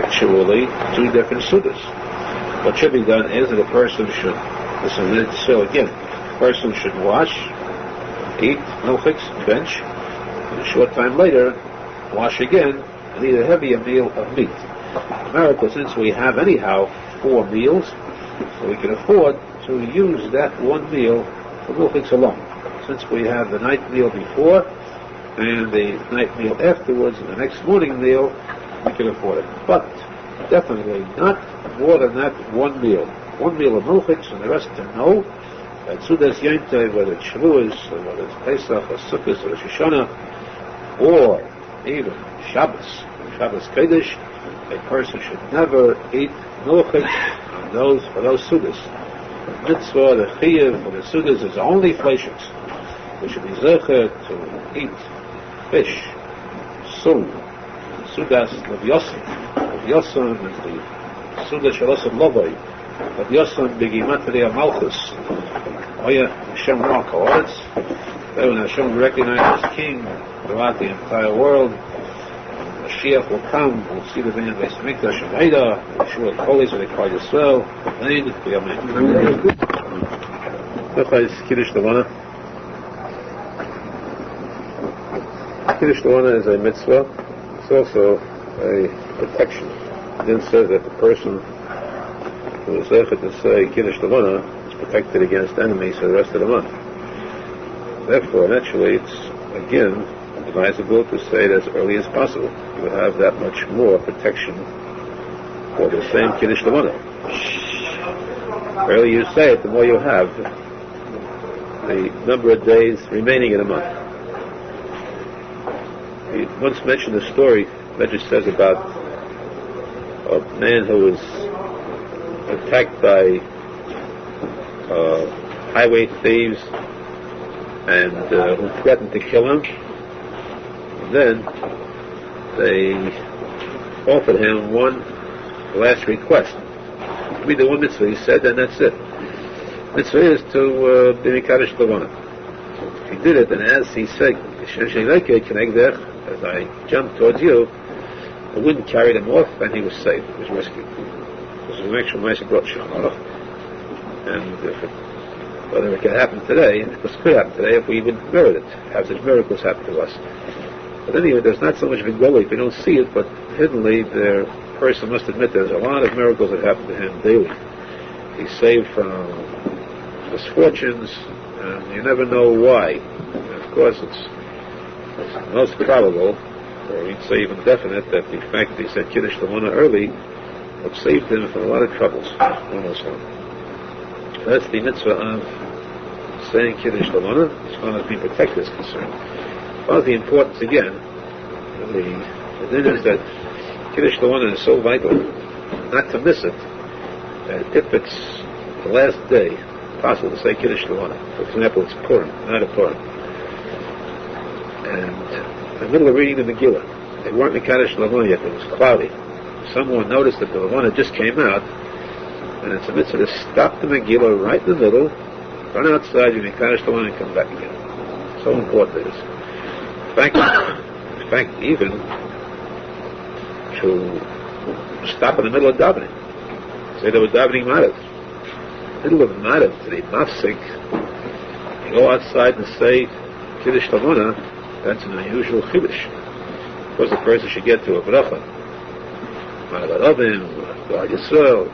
actually two different sudas. What should be done is that a person should, so again, a person should wash, eat, milchiks, bench, and a short time later, wash again, and eat a heavier meal of meat. In America, since we have anyhow 4 meals, so we can afford to use that one meal for milchiks alone. Since we have the night meal before, and the night meal afterwards, and the next morning meal, we can afford it. But definitely not more than that one meal. One meal of milchiks, and the rest to know that Sudas Yente, whether it's Shavuos, or whether it's Pesach, or Sukkot, or Rosh Hashanah, or even Shabbos Kodesh, a person should never eat milchiks for those Sudas. The mitzvah, the chiyuv for the Sudas is only fleishiks. We should be zecher to eat fish, Sudas Rav Yosson. Rav Yosson is the Sudas Shalosim Lovoi. Rav Yosson begimatria Malchus. Oya Hashem Malach Haaretz. When Hashem recognized as king throughout the entire world, Mashiach will come. We'll see the van of Beis Hamikdash and Eida. Yeshua Kolis and Ekal Yisrael. Amen. Amen. Kiddush Levana. Kiddush Levana is a mitzvah. It's also a protection. It then says that the person who is able to say Kiddush Levana is protected against enemies for the rest of the month. Therefore, naturally, it's again advisable to say it as early as possible. You will have that much more protection for the same Kiddush Levana. The earlier you say it, the more you have the number of days remaining in a month. He once mentioned a story, Medrash says, about a man who was attacked by highway thieves and who threatened to kill him. And then they offered him one last request. Give me the one mitzvah, he said, and that's it. Mitzvah is to be Mekadosh Levana. He did it, and as he said, as I jumped towards you, the wind carried him off, and he was saved. He was rescued. This is an actual nice approach. And whether it can happen today, it could happen today if we would merit it, have such miracles happen to us. But anyway, there's not so much of a goal if you don't see it, but hiddenly, the person must admit there's a lot of miracles that happen to him daily. He's saved from misfortunes, and you never know why. And of course, it's most probable, or we'd say even definite, that the fact that he said Kiddush Levana early would save him from a lot of troubles. That's the mitzvah of saying Kiddush Levana as far as being protected is concerned. As far as the importance, again, the thing is that Kiddush Levana is so vital not to miss it, that if it's the last day, possible to say Kiddush Levana. For example, it's Purim, not a Purim. And in the middle of reading the Megillah, they weren't Mekadosh Levana yet, it was cloudy. Someone noticed that the Levana just came out, and it's a mitzvah to stop the Megillah right in the middle, run outside, you Mekadosh Levana, and come back again. So important it is. In fact, even to stop in the middle of davening. Say there was davening Marav. Middle of Marav, to the mafsik, you go outside and say Kiddush Levana, that's an unusual chiddush. Of course, the person should get to a bracha. Marav God Yisrael,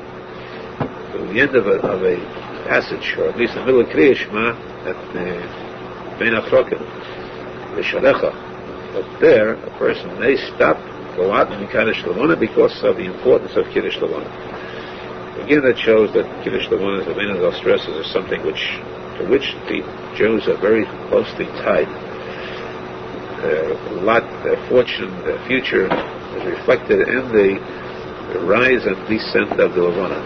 to the end of a passage, or at least the middle of Kriya Shema, at Ben Afrokim, the Shalecha. But there, a person may stop, go out and Kiddush Levana because of the importance of Kiddush Levana. Again, that shows that Kiddush Levana, the Menachem stresses, is something to which the Jews are very closely tied. Their fortune, their future is reflected in the rise and descent of the Levana.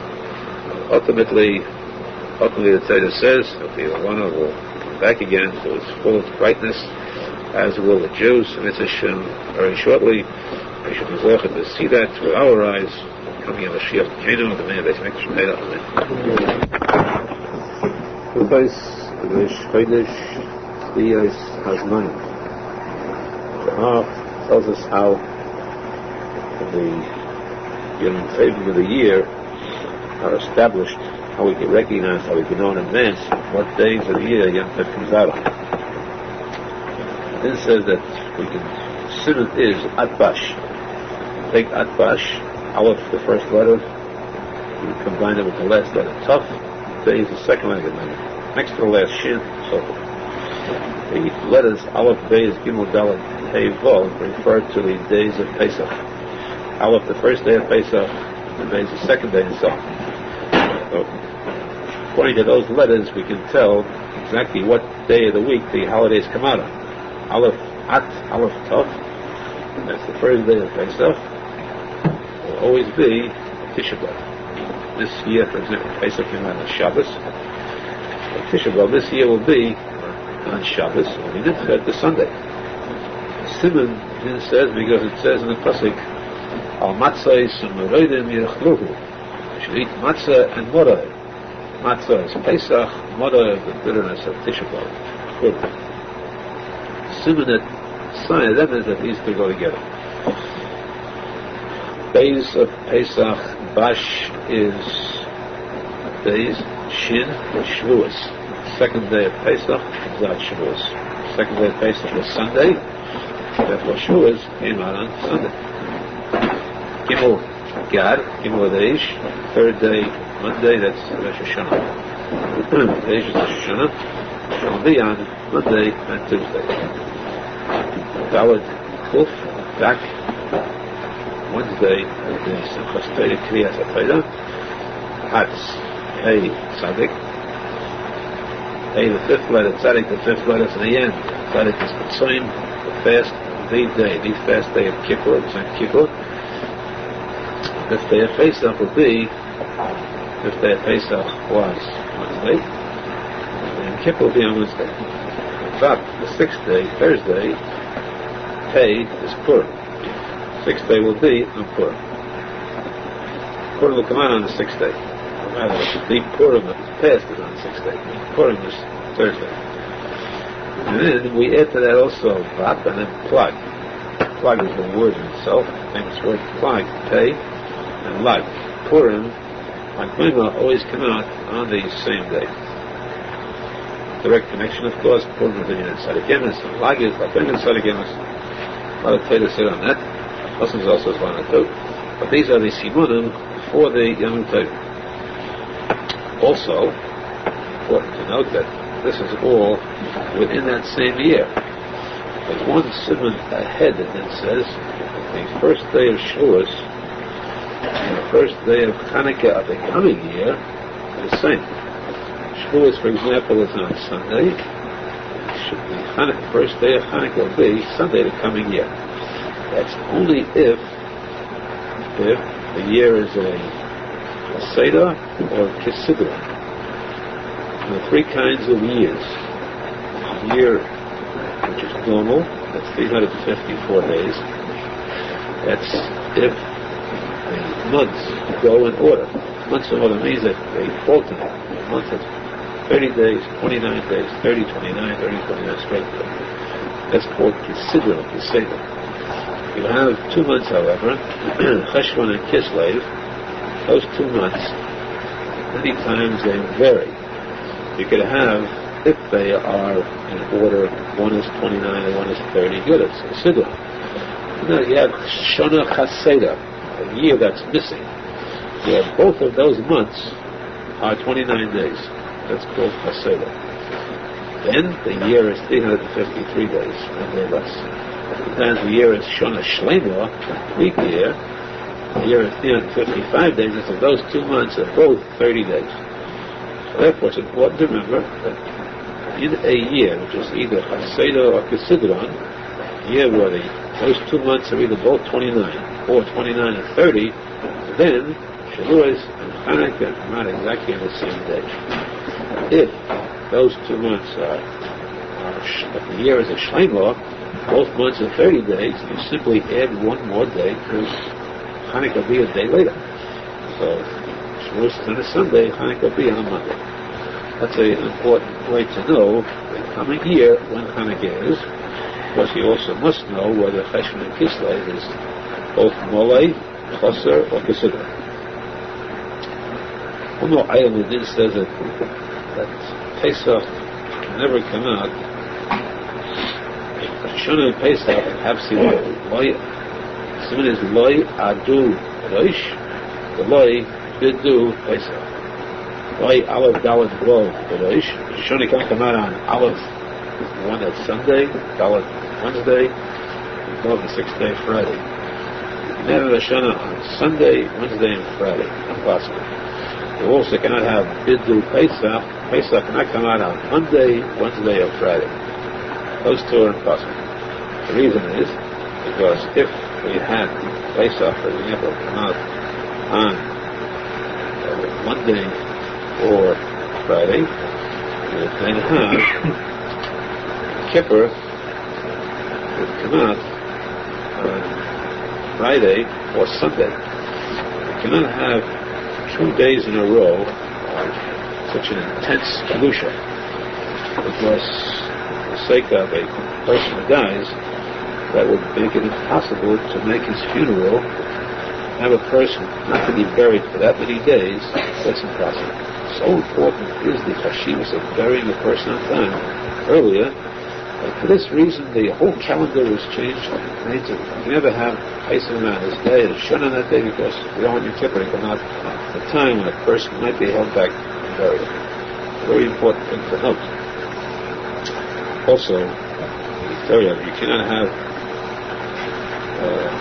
Ultimately the Torah says that the Levana will come back again to its full brightness, as will the Jews, and it's very shortly. We should be zeichet to see that through our eyes, coming in the Mashiach Tikuney, the man of Beis Hamikdash. Amen. Zohar tells us how the Yom Tovim of the year are established, how we can recognize, how we can know in advance what days of the year Yom Tov comes out on. Then says that we can, Simon is Atbash. Take Atbash, Aleph, the first letter, you combine it with the last letter, Tov, Day is the second letter, next to the last Shin, so forth. The letters Aleph, Beis, Gimel, Dalet, Hey, Vav refer to the days of Pesach. Aleph, the first day of Pesach, and Beis, the second day, and so on. So, according to those letters, we can tell exactly what day of the week the holidays come out on. Aleph, At, Aleph, Tov, that's the first day of Pesach, will always be Tisha B'Av. This year, for example, Pesach came out on Shabbos. Tisha B'Av this year will be on Shabbos, only Nitfet, the Sunday. Simon says, because it says in the posek, Al Matzah Sumeroidim Yerachluhu. You should eat matzah and moreh. Matzah is Pesach, moreh is the bitterness of Tisha B'Av. Simon that sign of them is that these two go together. Days of Pesach, Bash is days, Shin, Shavuos. Second day of Pesach, Zad Shavuos. Second day of Pesach was Sunday, therefore Shavuos came out on Sunday. Gimel Gad, Gimel Reish, third day, Monday, that's Rosh Hashanah. Reish is Rosh Hashanah, shall be on Monday and Tuesday. Daled Kuf, back, Wednesday, the Simchas Torah, Kriyas HaTorah, Hatz, Hey, Tzadik, Hey, the fifth letter, tzadik, the fifth letter to the end. Tzadik is the Tzoim, the fast, the day, the fast day of kiruv, Tzim kiruv. The fifth day of Pesach will be, the fifth day of Pesach was Wednesday, and kiruv will be on Wednesday. In fact, the sixth day, Thursday, Hey is Purim. Sixth day will be on Purim. Purim will come out on the sixth day. The Purim that was passed is on the sixth day. Purim is Thursday. And then we add to that also Vap and then Plag. Plag is the word in itself, famous word Plag, Pei, and Lag. Purim, like Mima, always come out on the same day. Direct connection, of course, Purim is in the Tzadik Emes, and Lag is like in the Tzadik Emes. A lot of Torah said on that. Nosson is also one or two. But these are the Simunim for the Yom Tov. Also, important to note that this is all within that same year. There's one simon ahead that then says the first day of Shavuos and the first day of Hanukkah of the coming year are the same. Shavuos, for example, is on Sunday. The first day of Hanukkah will be Sunday the coming year. That's only if the year is a Seder or Chassidut. There are three kinds of years. A year which is normal, that's 354 days. That's if the months go in order. Months in order means that they alternate. A month has 30 days, 29 days, 30, 29, 30, 29 straight. That's called Chassidut, Chassidut. You have 2 months, however, Cheshvan and Kislev. Those 2 months, many times they vary. You could have, if they are in order, one is 29 and one is 30, good, it's a Siddur. Now you have Shona Chaseda, a year that's missing. You have both of those months are 29 days. That's called Chaseda. Then the year is 353 days, one day less. Sometimes the year is Shona Shlema, complete year. The year is 355 days, and so those 2 months are both 30 days. So therefore it's important to remember that in a year, which is either Chaseda or Chassidron, a year where those 2 months are either both 29 or 29 and 30, then Shavuos and Hanukkah are not exactly on the same day. If those 2 months if the year is a Shlema, both months are 30 days, you simply add one more day to Hanukkah will be a day later. So Shavuos is on a Sunday, Hanukkah will be on a Monday. That's an important way to know the coming year when Hanukkah is, because you also must know whether Cheshvan and Kislev is both Molei chaser or kisudra. One more item within says that Pesach can never come out. Shana and Pesach have siman. Siman is loy adu roish. The loy bidu Pesach. Loy aleph dalet lo roish. Shana can't come out on aleph one at Sunday, dalet Wednesday, dalet the 6th day Friday. Never the Shana on Sunday, Wednesday, and Friday. Impossible. You also cannot have bidu Pesach. Pesach cannot come out on Monday, Wednesday, or Friday. Those two are impossible. The reason is because if we had Pesach, for example, come out on Monday or Friday, we would then have Kippur would come out on Friday or Sunday. We cannot have 2 days in a row of such an intense kedusha, because for the sake of a person who dies, that would make it impossible to make his funeral, have a person not to be buried for that many days. That's impossible. So important is the chashivas of burying a person on time earlier. And for this reason, the whole calendar was changed. You never have Pesach on this day and Shana on that day, because we don't want your Kippur to come out at a time when a person might be held back and buried. A very important thing to note. Also, you cannot have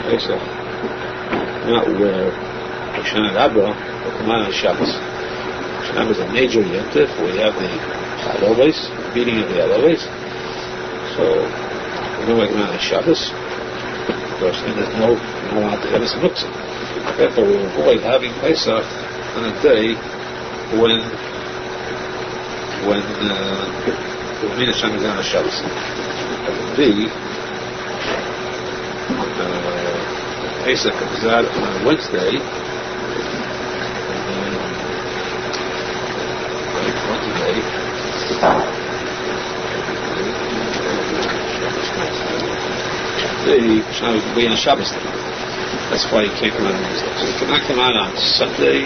Pesach not where Shana Rabbah will come out on Shabbos. Shana is a major yontif. We have the Aloves, the beating of the Aloves. So we don't come out on Shabbos, because then there's no allowed to have a muktzah. Therefore, we avoid having Pesach on a day when Menachem Mendel Schneerson. Pesach comes out on Wednesday, be on Shabbos. That's why you can't come out on Wednesday. So you cannot come out on Sunday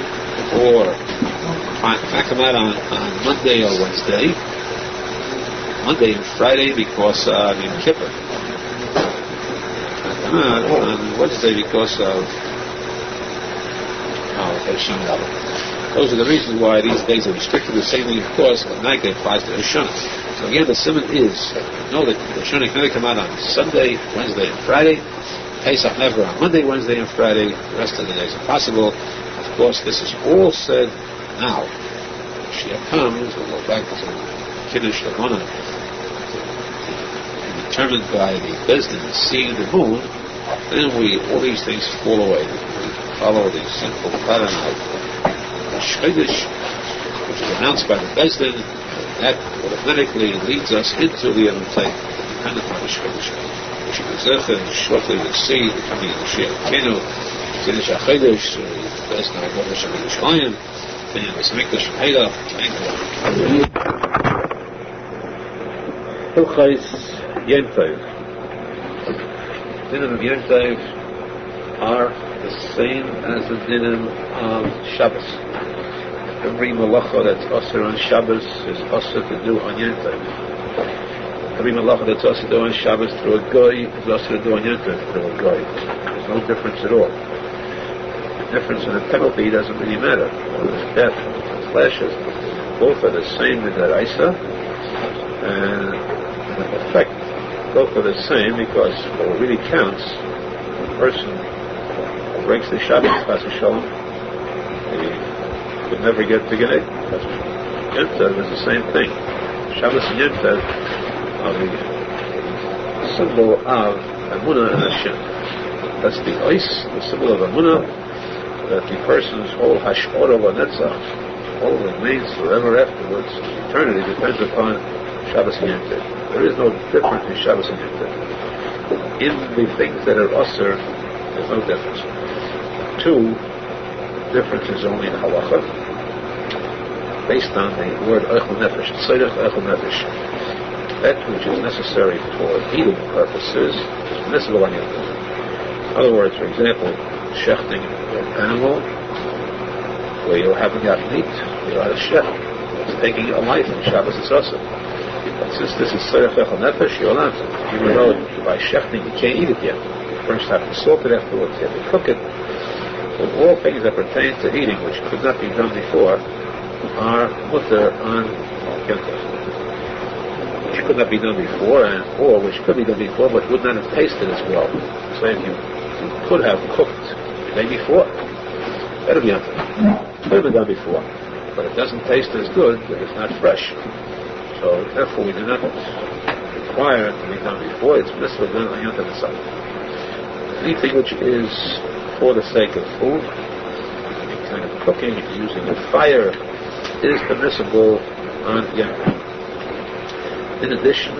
or cannot come out on Monday or Wednesday. Monday and Friday because of Yom Kippur. Come out on Wednesday because of Hashem Rabba. Those are the reasons why these days are restricted. The same thing, of course, when night applies to Hashem. So again, the simon is know that the Hashem can only come out on Sunday, Wednesday, and Friday. Pesach never on Monday, Wednesday, and Friday. The rest of the days are possible. Of course, this is all said now. Mashiach comes, we'll go back to Kiddush Lamona, determined by the Bezdin seeing the moon. Then all these things fall away. We follow the simple pattern of Shchedish, which is announced by the Bezdin, and that automatically leads us into the Elamtay, dependent on the Shchedish. Which is and shortly we'll see the coming of Mashiach Kenu, Kiddush HaChedish, the Bezdin of Yerushalmi, then the Mikdash Haida, Hilchais Yom Tov. Dinim of Yom Tov are the same as the dinim of Shabbos. Every malacha that's osir on Shabbos is osir to do on Yom Tov. Every malacha that's osir to do on Shabbos through a goy is osir to do on Yom Tov through a goy. There's no difference at all. The difference in the penalty doesn't really matter. Whether it's death, it's slashes, both are the same in the Isa, and in effect, both are the same, because what really counts, the person who breaks the Shabbos, Chas v'Shalom, he could never get to Genei. Yom Tov is the same thing. Shabbos and Yom Tov are the symbol of Emunah and Hashem. That's the Ois, the symbol of Emunah, that the person's whole Hash'or of Netzach, all remains forever afterwards, eternity, depends upon Shabbos and Yom Tov. There is no difference in Shabbos and Yom Tov. In the things that are Osir, there's no difference. Two differences only in Halacha, based on the word Eichel Nefesh, Tzedek Eichel Nefesh. That which is necessary for healing purposes is permissible on Yom Tov. In other words, for example, shechting an animal where you haven't got meat, you're out of shech. It's taking a life in Shabbos is awesome. But since this is Tzorech Echel Nefesh, you're allowed to. Even though by shechting you can't eat it yet. You first have to salt it afterwards, you have to cook it. So all things that pertain to eating, which could not be done before, are mutter on Yom Tov. Which could not be done before, or which could be done before, but would not have tasted as well. So if you could have cooked the day before, that'll be Yom Tov. Could have been done before, but it doesn't taste as good if it's not fresh. So therefore we do not require it to be done before. It's mitzvah done on Yom Tov itself. Anything which is for the sake of food, any kind of cooking, using a fire, is permissible on Yom Tov. In addition,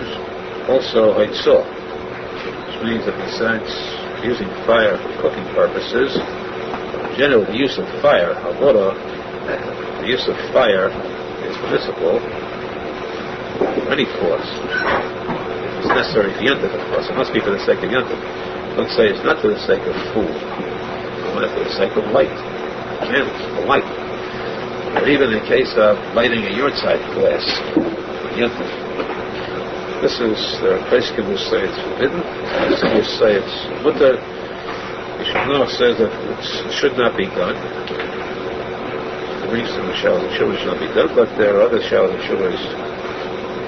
also Arizal, which means that besides using fire for cooking purposes, generally the use of fire, the use of fire is permissible for any cause. If it's necessary for Yom Tov, of course, it must be for the sake of Yom Tov. Don't say it's not for the sake of food, but for the sake of light, candles, for light. Or even in the case of lighting a yard-side glass, Yom Tov. This is, there are posek who say it's forbidden, some who say it's mutter. Mishnah says that it should not be done. The reason the showers and shuvas should not be done, but there are other showers and shuvas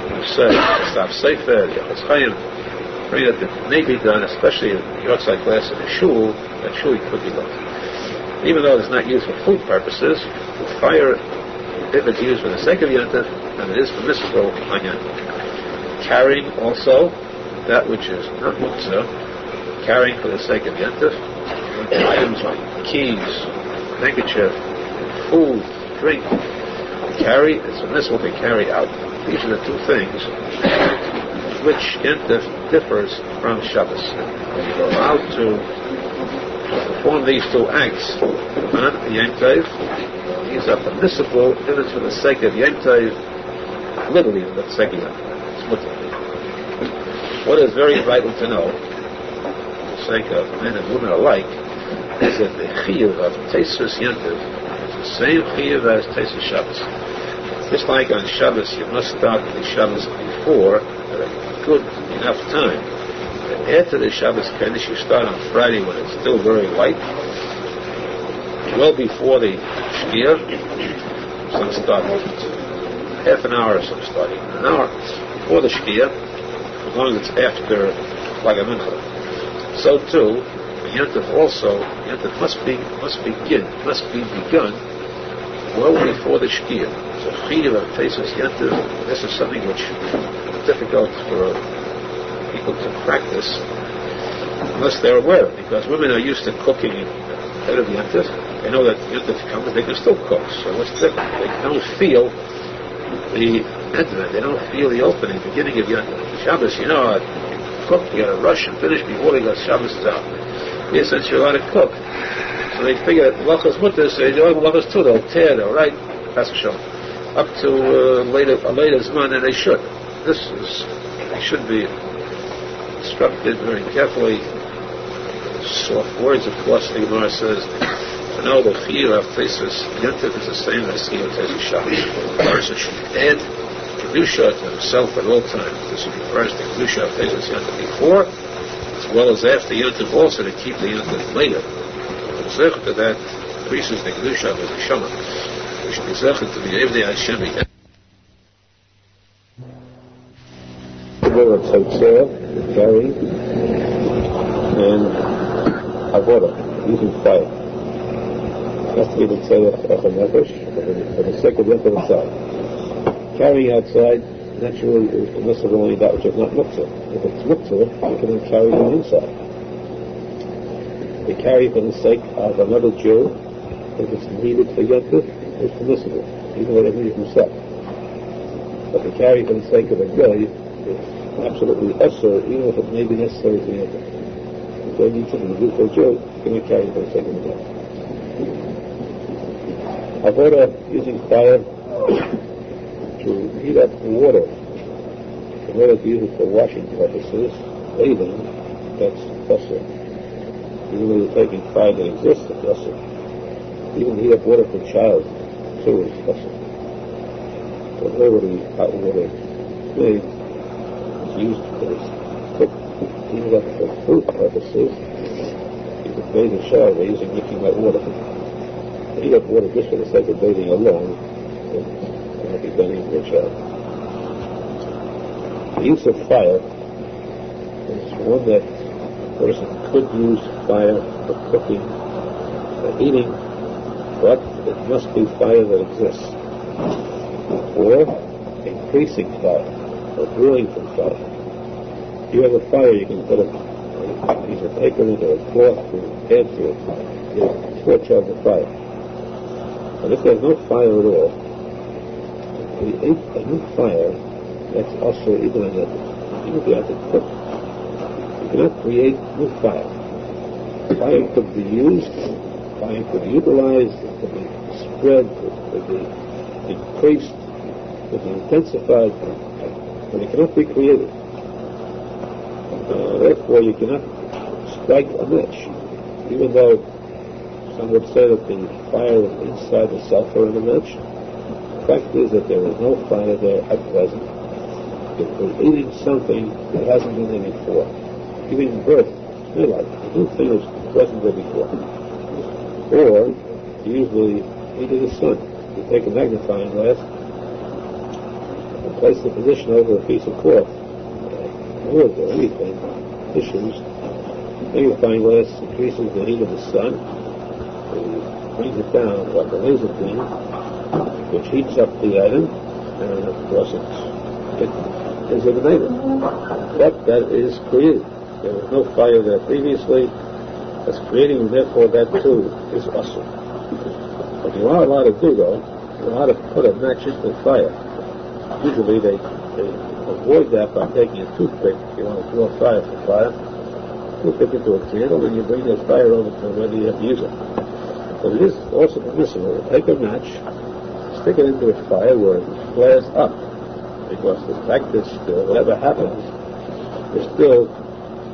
who say, Stav Sefer, Yachas Chaim, that it may be done, especially in the outside glass in a shul, that shul could be done. Even though it's not used for food purposes, the fire, if it's used for the sake of Yom Tov, then it is permissible on Yom Tov. Carrying also that which is not muktzah, carrying for the sake of Yom Tov, items like keys, handkerchief, food, drink, carry, it's permissible to carry out. These are the two things which Yom Tov differs from Shabbos. You're allowed to perform these two acts on Yom Tov. These are permissible if it's for the sake of Yom Tov, literally for the sake of Yom Tov. What is very vital to know, for the sake of men and women alike, is that the kiruv of Tesus Yom Tov is the same kiruv as Tesus Shabbos. Just like on Shabbos, you must start the Shabbos before at a good enough time. And after the Shabbos Kiddush, you start on Friday when it's still very light, well before the Shkia. Some start half an hour, some start an hour before the Shkia, as long as it's after Lag Mincha. So too, Yom Tov also, Yom Tov must be begun well before the Shkia. So Chiyav of Tesus Yom Tov, this is something which is difficult for people to practice unless they're aware of it, because women are used to cooking ahead of Yom Tov. They know that Yom Tov comes, they can still cook. So what's different? They don't feel the advent, they don't feel the opening, beginning of Yom Tov. Shabbos, you know, cook, you gotta rush and finish before they got Shabbos is out. Yes, since you're allowed to cook. So they figure that Malachas Mutter, so they do Malachas too, they'll tear, they'll write, up to later Zman, and they should. They should be instructed very carefully. Soft words, of course, the Gemara says, to know the Chiyuv of Tesus Yom Tov is the same as Chiyuv of Tesus Shabbos. The person should add Kedusha to himself at all times. This refers to Kedusha of Tesus Yom Tov before, as well as after Yom Tov also, to keep the Yom Tov later. The Zechut to that increases the Kedusha of the Neshama. We should be Zechut to be Evdei Hashem. The Tzotzeh, carrying, and Avodah, using fire. It has to be the Tzorech Echel Nefesh, for the sake of Yom Tov itself. Carrying outside, naturally, is permissible only that which is not muktzah. If it's muktzah, you can then carry them inside. To carry for the sake of another Jew, if it's needed for Yom Tov, it's permissible, even though they need it himself. But to carry for the sake of a guy, it's absolutely usher, even if it may be necessary for Yom Tov. If they need something to do for a Jew, you can carry for the sake of a guy. Avodah, using fire to heat up water in order to use it for washing purposes, bathing, that's posek. Even when you're taking fire that exists, it's also. Even heat up water for a child, too, is also. So already hot water made is used for cook, heated up for food purposes. You can bathe in shower by using drinking hot water. Heat up water just for the sake of bathing alone, and cannot be done even for a child. The use of fire is one that a person could use fire for cooking, for eating, but it must be fire that exists. Or increasing fire, or brewing from fire. If you have a fire, you can put a piece of paper in or a cloth to add to it. You torch out the fire. But if there's no fire at all, to create a new fire, that's also even if you have to cook. You cannot create new fire. Fire could be used, fire could be utilized, it could be spread, it could be increased, it could be intensified, but it cannot be created. Therefore, you cannot strike a match, even though some would say that the fire is inside the sulfur in the match. The fact is that there is no fire there at present. You're creating something that hasn't been there before. Giving birth to new life. The new thing is wasn't there before. Or, you usually heat of the sun. You take a magnifying glass and place the position over a piece of cloth, wood or anything, tissues. Magnifying glass increases the heat of the sun, and brings it down like a laser beam, which heats up the item, and of course it is eliminated. But that is created. There was no fire there previously. That's creating, and therefore that too is awesome. What you are allowed to do, though, you're allowed to put a match into the fire. Usually they avoid that by taking a toothpick. If you want to draw fire for fire, toothpick into a candle, and you bring the fire over to whether you have to use it. But it is also permissible to take a match, stick it into a fire where it flares up, because the fact is still, whatever happens, you're still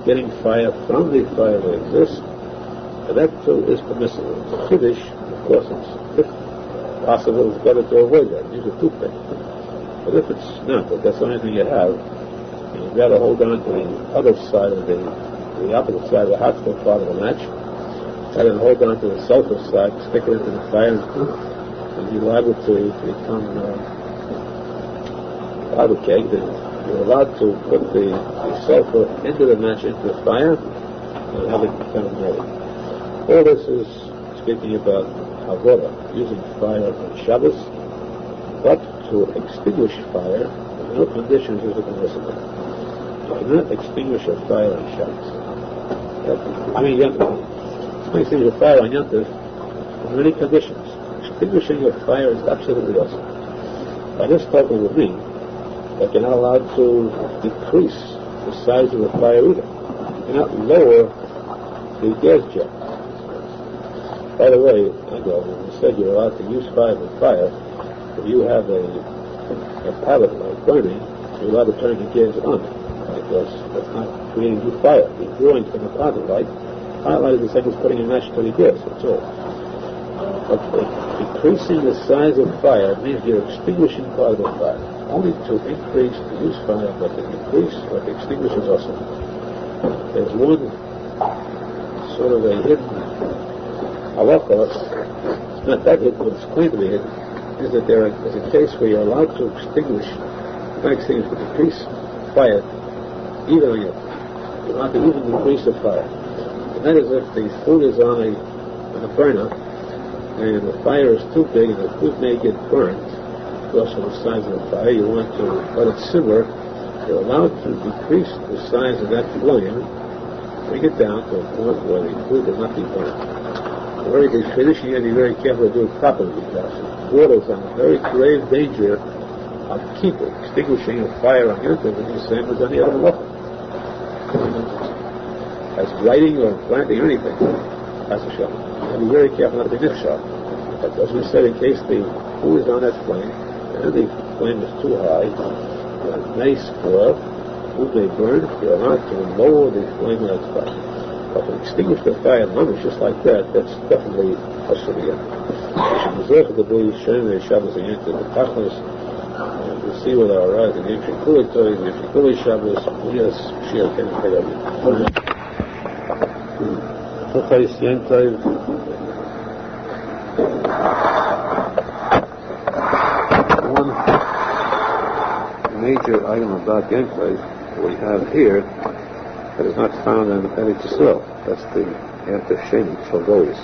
getting fire from the fire that exists, and that too is permissible. It's Kiddush, of course, if possible, it's better to avoid that. Use a toothpick. But if it's not, if that's the only thing you have, you've got to hold on to the other side of the opposite side of the hot stuff part of the match, and then hold on to the sulfur side, stick it into the fire, and you're liable to become powder cake. You're allowed to put the sulfur into the match, into the fire, and have it become ready. All this is speaking about chavruta, using fire on Shabbos, but to extinguish fire, in no conditions is it permissible. You cannot extinguish a fire on Shabbos. You can extinguish a fire on Yom Tov in many conditions. Extinguishing a fire is absolutely awesome. By this token would mean that you're not allowed to decrease the size of the fire either. You cannot lower the gas jet. By the way, when you said you're allowed to use fire with fire, if you have a pallet light burning, you're allowed to turn the gas on, because that's not creating new fire. You're drawing from the pallet light. Pallet light is the same as putting a match to the gas, that's all. But decreasing the size of fire means you're extinguishing part of the fire. Only to increase the use fire, but to decrease or to extinguish is also. There's one sort of a hidden halacha, it's not that hidden, but it's claimed to be hidden, is that there is a case where you're allowed to extinguish, not extinguish, but decrease fire, even on it. You're allowed to even decrease the fire. And that is if the food is on a burner, and the fire is too big and the food may get burnt because of the size of the fire, you want to let it simmer, you're allowed to decrease the size of that flame, bring it down to a point where the food will not be burnt. A very big finish, you have to be very careful to do it properly, because water is in very grave danger of extinguishing a fire on Yom Tov, and the same as any other halacha. As lighting or planting or anything, that's a shot. You have to be very careful not to be nifshah. But as we said, in case the food is on that flame, and the flame is too high, it may spoil, food may burn, you're allowed to lower the flame of that fire. But to extinguish the fire in Mamish just like that, that's definitely Hashemiyah. We'll see with our eyes in the Yemshikuli Torah, the Yemshikuli Shabbos, yes, Shia Ken Chayavim. Chayis Yentayv. One major item about Yentayv we have here that is not found in Eretz Yisrael. That's the Yantav Sheni, Shalgoyis.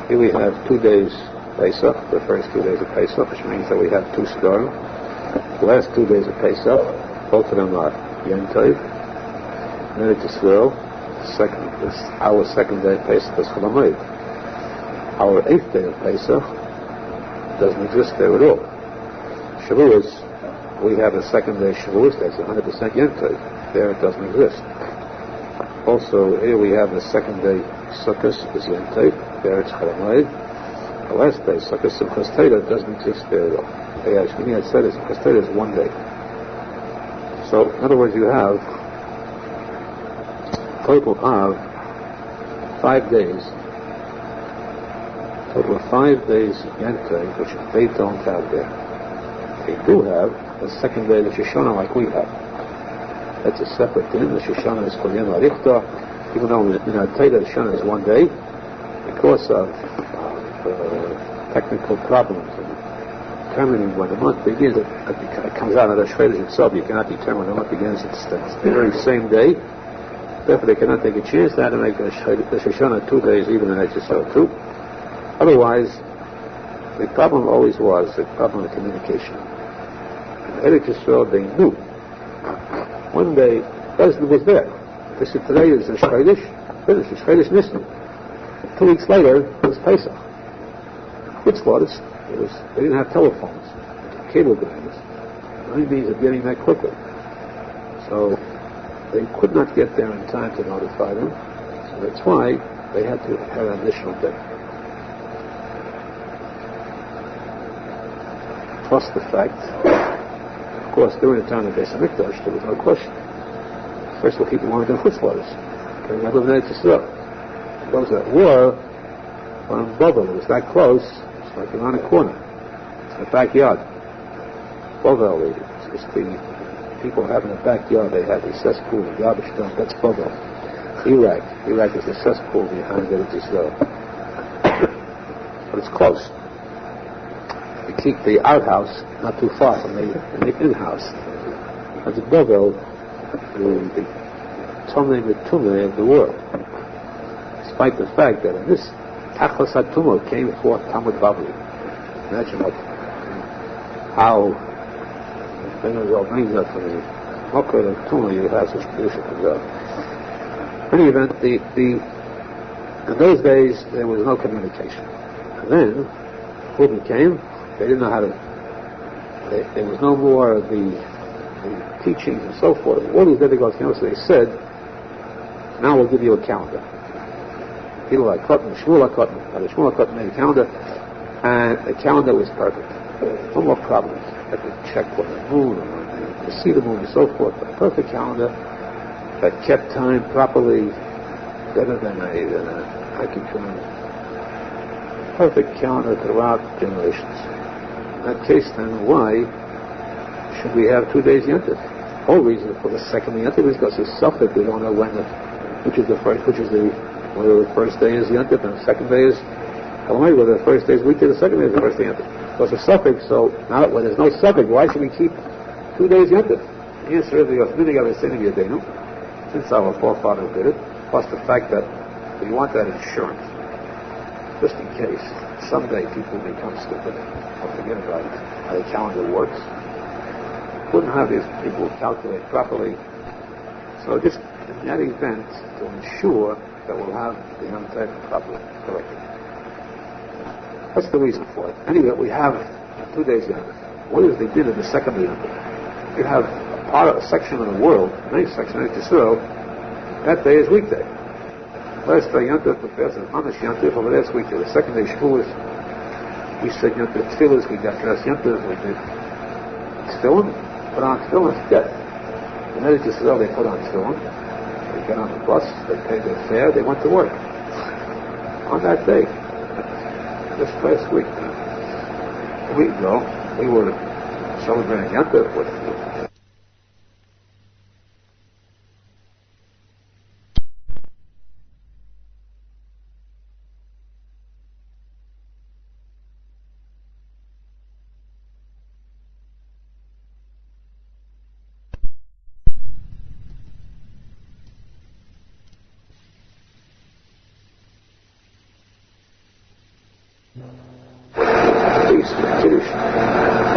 Here we have 2 days Pesach, the first 2 days of Pesach, which means that we have 2 Star. The last 2 days of Pesach, both of them are Yom Tov. Eretz Yisrael, our second day of Pesach is Chol HaMoed. Our 8th day of Pesach doesn't exist there at all. Shavuos, we have a second day Shavuos, that's 100% Yom Tov. There it doesn't exist. Also, here we have the second day Sukkot is Yom Tov. There it's Chol HaMoed. The last day, Sukkot Simchas Torah, doesn't exist there at all. Shmini Atzeres, Simchas Torah is 1 day. So, in other words, you have total of 5 days. Total of 5 days Yom Tov, which they don't have there. They do have the second day of Shoshana like we have. That's a separate thing. The Shoshana is Kol Yom Arichta, even though in our Torah the Shoshana is 1 day, because of technical problems and determining when the month begins. It comes out of the Shredders itself. You cannot determine when the month begins. It's the very same day. Therefore, they cannot take a chance to make the Shoshana 2 days, even in Eretz Yisrael too. Otherwise, the problem always was the problem of communication. In Eretz Yisrael, they knew. One day, President was there. They said, today is the Shredders, finished, the Shredders Nissen. 2 weeks later, it was Pesach. They didn't have telephones, cable guys. Any means of getting that quickly. So they could not get there in time to notify them. So that's why they had to have an additional day. Plus the fact, of course, during the time of Beis HaMikdash, there was no question. First of all, people wanted their chutzlares. They never lived in Eretz Yisrael. Those that were in Bavly. It was that close. Like around a corner. It's the backyard. Bavly. It's the people having a backyard. They have a cesspool, a garbage dump. That's Bavly. Iraq is the cesspool behind Eretz Yisrael. But it's close. They keep the outhouse not too far from the in-house. That's Bavly, the Tomei of the world. Despite the fact that in this Tachlis HaTumah came forth Talmud Bavly. Imagine how Arizal brings that from the Mokher of Tumah, you have such tradition comes out. In any event, in those days there was no communication. And then, Purim came, they didn't know how to, there was no more of the teachings and so forth. All these demigods came, so they said, now we'll give you a calendar. People like Cotton, Shmuel Cotton made a calendar, and the calendar was perfect. No more problems. Had to check on the moon, to see the moon, and so forth. A perfect calendar that kept time properly, better than a calendar. Perfect calendar throughout generations. In that case, then, why should we have 2 days Yom Tov? The whole reason for the second Yom Tov is because it's suffered. We don't know which is the first, whether the first day is Yom Tov and the second day is Chol HaMoed, whether the first day is weekday, the second day is the first day Yom Tov. So it's a suffix, so now when there's no suffix, why should we keep 2 days Yom Tov? The answer is since our forefathers did it, plus the fact that we want that insurance, just in case someday people become stupid or forget about how the calendar works. Wouldn't have these people calculate properly. So just in that event, to ensure that we'll have the Yom Tov properly corrected. That's the reason for it. Anyway, we have 2 days Yom Tov. What is the din of the second Yom Tov? You have a section of the world, many sections of Israel, that day is weekday. Last day Yom Tov, the first is Mamash Yom Tov, over there it's weekday. The second day Shavuos, we said Yom Tov Tefillas, we got dressed Yom Tov, we did Tefillin, put on Tefillin, it's dead. In Eretz Yisrael they put on Tefillin. get on the bus, they paid their fare, they went to work. On that day, this last week, a week ago, we were celebrating Yontif with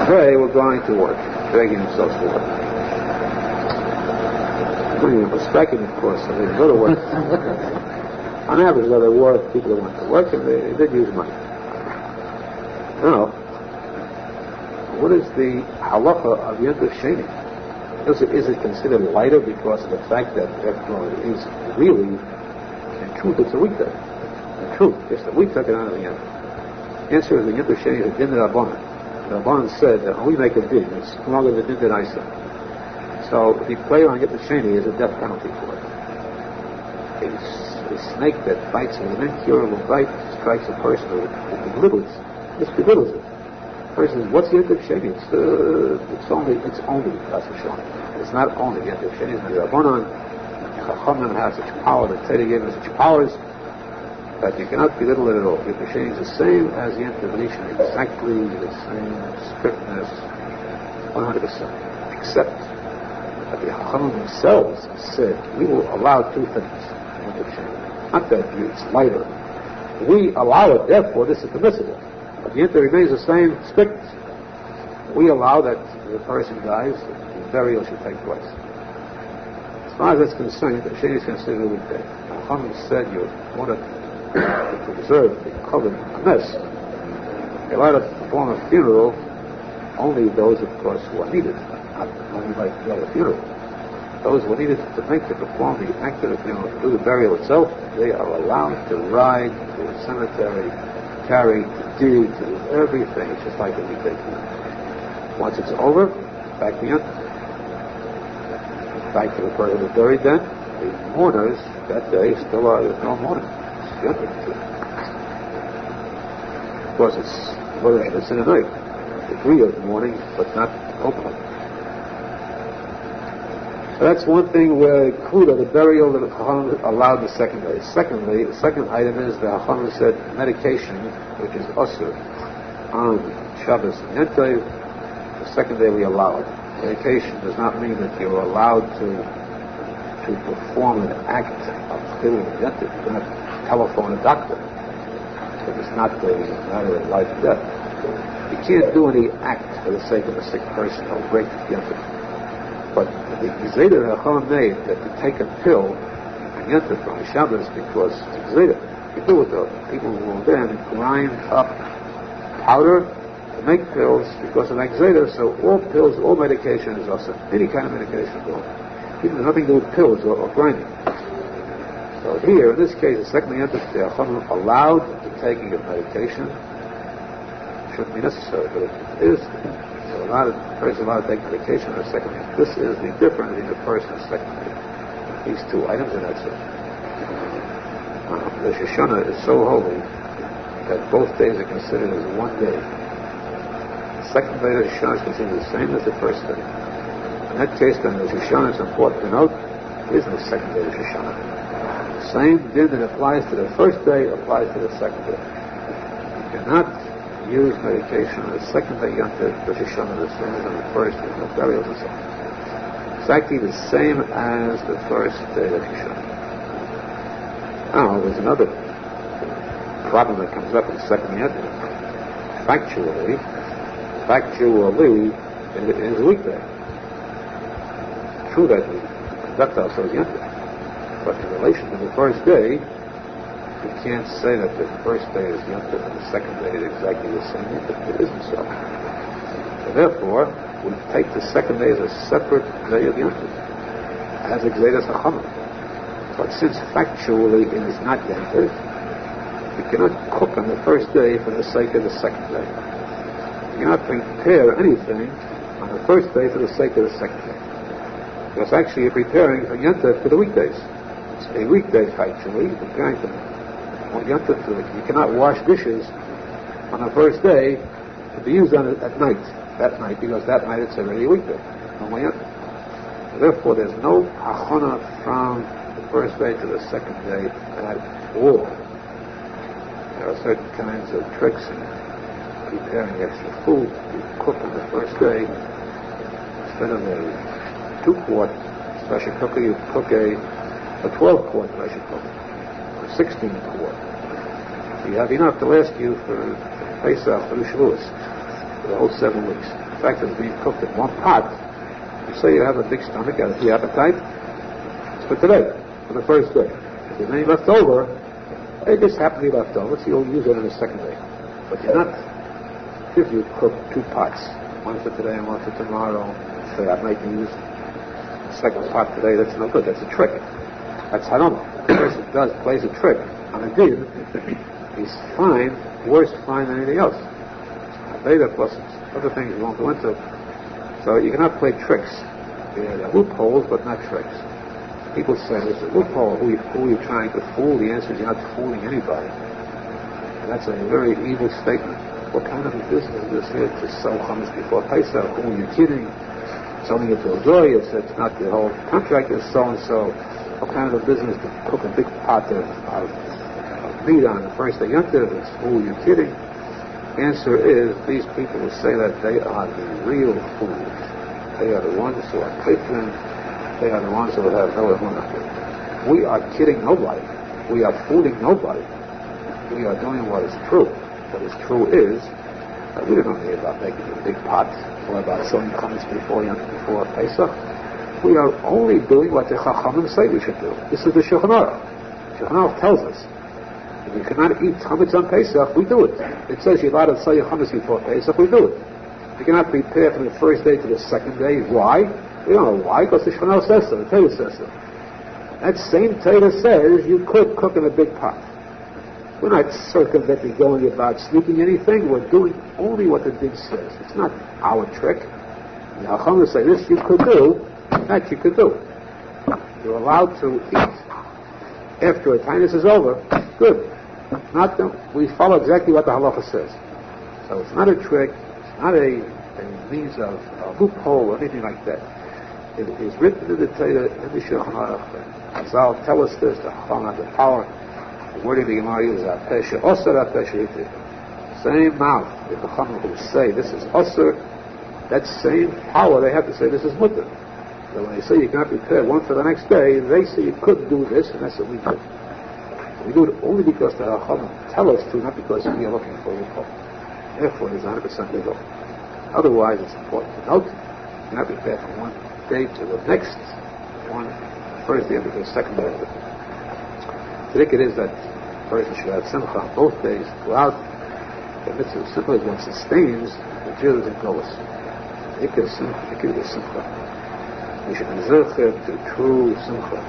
They were going to work, dragging themselves to work. Putting in perspective, of course, so they didn't go to work. On average, though, there were people that went to work and they did use money. Now, what is the halacha of Yontif Sheni? Is it considered lighter because of the fact that it is really, in truth, it's a weekday? In truth, just that we took it out of the Yontif. The answer is the Yontif Sheni is a din d'Rabbanan. The Aharon said that when we make a din, it's no longer the din that I said. So if you play on Yontif Sheni, there's a death penalty for it. A snake that bites with an incurable bite strikes a person who belittles it. This belittles it. The person says, what's Yontif Sheni? It's only It's not only Yontif Sheni, it's the Aharon. Chachamim has such power, the Torah gave us such powers, that you cannot belittle it at all. Yontif Sheni is the same as Yontif Rishon, exactly the same strictness, 100%. Except that the Chachamim themselves said, we will allow two things. Yontif Sheni. Not that it's lighter. We allow it, therefore this is permissible. But the Yontif remains the same strictness. We allow that the person dies, the burial should take place. As far as that's concerned, the Sheni is considered a weekday. The Chachamim said you want to preserve the covenant mess. You're allowed to perform a funeral, only those, of course, who are needed, not only like the other funeral. Those who are needed to perform the act of the funeral, to do the burial itself, they are allowed to ride to the cemetery, carry, to dig, to do everything. It's just like a weekday funeral. Once it's over, back to Yontif. Back to the person who's buried then. The mourners that day still are, there's no mourning. Of course, it's in a night, degree of mourning, but not openly. So that's one thing where kiruv, the burial, that the Chachamim allowed the second day. Secondly, the second item is the Chachamim said medication, which is usur on Shabbos and Yontif. The second day we allow it. Medication does not mean that you're allowed to perform an act of kiruv and Yontif. You cannot telephone a doctor. But it's not a matter of life and death. You can't do any act for the sake of a sick person or break the Yontif. But the Gzeda Chacham made that to take a pill on Yontif on Shabbos because it's Gzeda. You do it though. People will then grind up powder to make pills because of that Gzeda. So all pills, all medication is also any kind of medication is wrong. Even nothing to do with pills or grinding. So here, in this case, the second Yontif, the Aharon allowed the taking of medication. Shouldn't be necessary, but it is. So a person allowed to take medication on the second Yontif. This is the difference between the first and the second Yontif. These two items, and that's it. The Shoshana is so holy that both days are considered as one day. The second day of the Shoshana is considered the same as the first day. In that case, then the Shoshana is important to note, there is no second day of Shoshana. The same din that applies to the first day applies to the second day. You cannot use medication on the second day Yontif for Shoshana the same as on the first day, no burials and so on. Exactly the same as the first day of Shoshana. Now, there's another problem that comes up in the second Yontif. Factually, it is a weekday. True that we conduct ourselves Yontif. But in relation to the first day, you can't say that the first day is Yontif and the second day is exactly the same Yontif. It isn't so. So therefore, we take the second day as a separate day of Yontif, as a Gzedas Chachamim. But since factually it is not Yontif, you cannot cook on the first day for the sake of the second day. You cannot prepare anything on the first day for the sake of the second day. Because actually you're preparing for Yontif for the weekdays. It's a weekday actually. You cannot wash dishes on the first day to be used on it at night. That night, because that night it's already a weekday. Therefore, there's no hachana from the first day to the second day at all. There are certain kinds of tricks in preparing extra food. You cook on the first day. Instead of a 2-quart pressure cooker, you cook a 12-quart pressure cooker, or a 16-quart. So you have enough to last you for Pesach, for the Shavuos, for the whole 7 weeks. In fact, it's being cooked in one pot. You say you have a big stomach, you have a big appetite. It's for today, for the first day. If there's any left over, it just happens to be left over, so you'll use it on the second day. But you're not, if you cook 2 pots, one for today and one for tomorrow, say I might use the second pot today, that's no good, that's a trick. That's haram. The person plays a trick on a din, he's fined, worse fine than anything else. Beta plus other things you won't go into. So you cannot play tricks. There are loopholes, but not tricks. People say there's a loophole. Who are you trying to fool? The answer is you're not fooling anybody. And that's a very evil statement. What kind of a business is this here to sell hummus before Pesach? Who are you kidding? Selling it to a joy. It's not the whole contract is so and so. What kind of a business to cook a big pot of meat on the first day Yontif? Who are you kidding? Answer is, these people who say that they are the real fools. They are the ones who are kafir. They are the ones who have no emunah. We are kidding nobody. We are fooling nobody. We are doing what is true. What is true is that we don't know about making a big pot or about selling hummus before Pesach. We are only doing what the Chachamim say we should do. This is the Shulchan Aruch. Shulchan Aruch tells us if you cannot eat chametz on Pesach, we do it. It says you're allowed to sell your chametz before Pesach, we do it. You cannot prepare from the first day to the second day. Why? We don't know why, because the Shulchan Aruch says so, the Torah says so. That same Torah says you could cook in a big pot. We're not circumventing going about sneaking anything. We're doing only what the Din says. It's not our trick. The Chachamim say this you could do, that you could do. You're allowed to eat after a time this is over. Good. Not them. We follow exactly what the Halacha says. So it's not a trick. It's not a means of a loophole or anything like that. It is written in the Torah in the Shulchan Aruch. Arizal tell us this. The Chacham has the power. The word of the Gemara is Apesha Osir Apesha Iti. Same mouth. The Chacham who say this is Osir, that same power they have to say this is Mutter. So when they say you cannot prepare one for the next day, they say you could do this, and that's what we do. We do it only because the Chacham tell us to, not because we are looking for a loophole. Therefore, it's 100% legal. Otherwise, it's important to note, you cannot prepare from one day to the next, first day to the second day. The tzadik it is that a person should have simcha on both days throughout. The mitzvah of simcha is one sustains the Jews and goes. The ikar is simcha. We should be zercher to true simcha.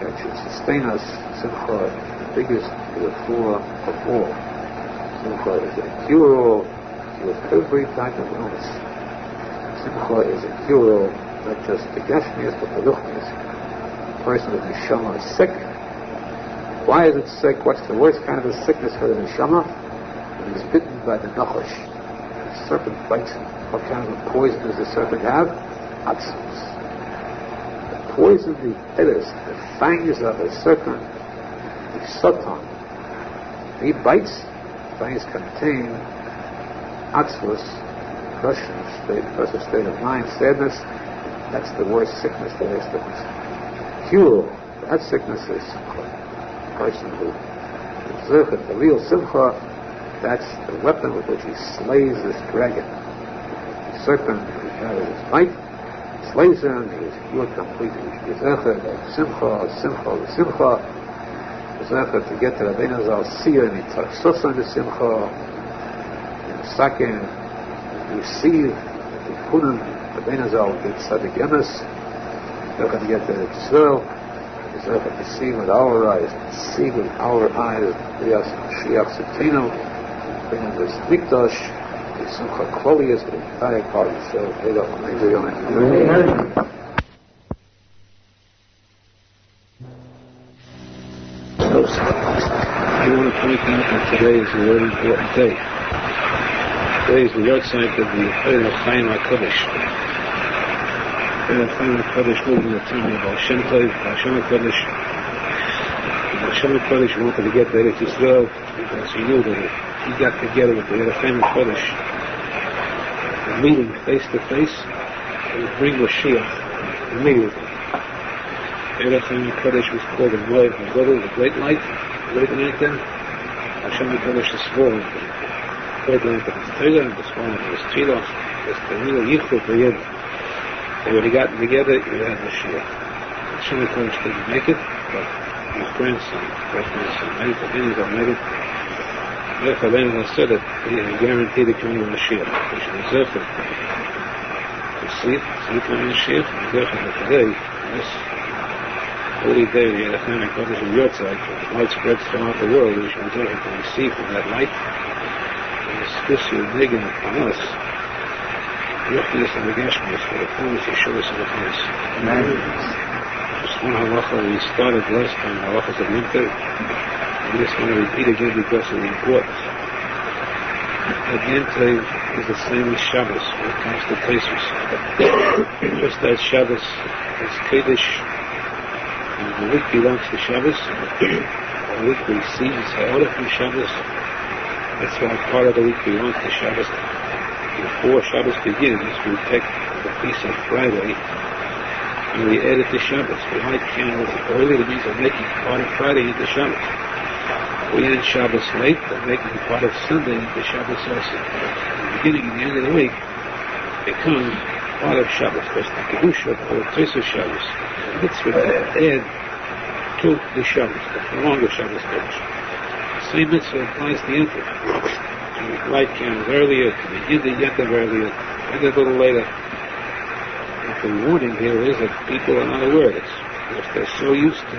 That should sustain us. Simcha is the biggest refuah of all. Simcha is a cure with every type of illness. Simcha is a cure not just the gashmias but the luchmias. The person with neshama is sick. Why is it sick? What's the worst kind of a sickness for the neshama? When he's bitten by the nachash. The serpent bites him. What kind of a poison does the serpent have? Atzmus. The poison, the edis, the fangs of a serpent, the satan. He bites, fangs contain atzmus, depression, depressive state of mind, sadness. That's the worst sickness there is. Cure that sickness is simcha. The person who is the real simcha, that's the weapon with which he slays this dragon. The serpent who carries his bite, slays him, he is cured completely. He is simcha, to get to Rabbi Arizal Siyah, and he touched Sosa in the simcha, in the second, receive the Tikuney Rabbi Arizal did tzadik emes. We're going to get to Israel. Israel to see with our eyes, see with our eyes, the Shiach Sitino, bringing this Mikdash, the Simcha Klolius, the entire party. So, Amen. pointing out that today is a very important day. Today is the yahrzeit of the Aruch HaKodesh. Aruch HaKodesh moved in the time of Hashem Tov, Hashem HaKodesh. Hashem HaKodesh wanted to get to Eretz Yisrael because he knew that if he got together with the Aruch HaKodesh, a meeting face to face, it would bring Mashiach immediately. Aruch HaKodesh was called the Moed HaGodol, the great light, the great lantern. Hashem HaKodesh, the small lantern. The great lantern is Torah, and the small lantern is Tfilah. It's the real Yichud V'Yed. And when they got together, you had Mashiach. Hashem HaKodesh didn't make it, but his grandson, great-grandson, made it, made it. Rav of Breslov said that he guaranteed the coming of Mashiach. Which was Rosenfeld. To see the coming of Mashiach, and Rosenfeld today, this holy day, the Aruch HaKodesh of yahrzeit, the light spreads throughout the world, which was able to receive from that light, and the special negin on us, Yochidus and the Gashmius, for the fullness of Shulchan and the place. Just one halacha we started last time, halachas of winter, and this one I repeat again because of the importance. Again, today is the same as Shabbos when it comes to Teshuva. Just as Shabbos is Kiddush, and the week belongs to Shabbos, the week receives Halacha from Shabbos, that's why part of the week belongs to Shabbos. Before Shabbos begins, we take the feast of Friday and we add it to Shabbos. We light candles early, that means we're making part of Friday into Shabbos. We end Shabbos late, we're making part of Sunday into Shabbos also. The beginning and the end of the week become part of Shabbos. First the Kedusha, or Teshuva Shabbos. It's what they add to the Shabbos, the longer Shabbos Kodesh. The same mitzvah applies to Yom Tov. To light candles earlier, to begin the Yom Tov earlier, and a little later. And the warning here is that people are not aware of this. If they're so used to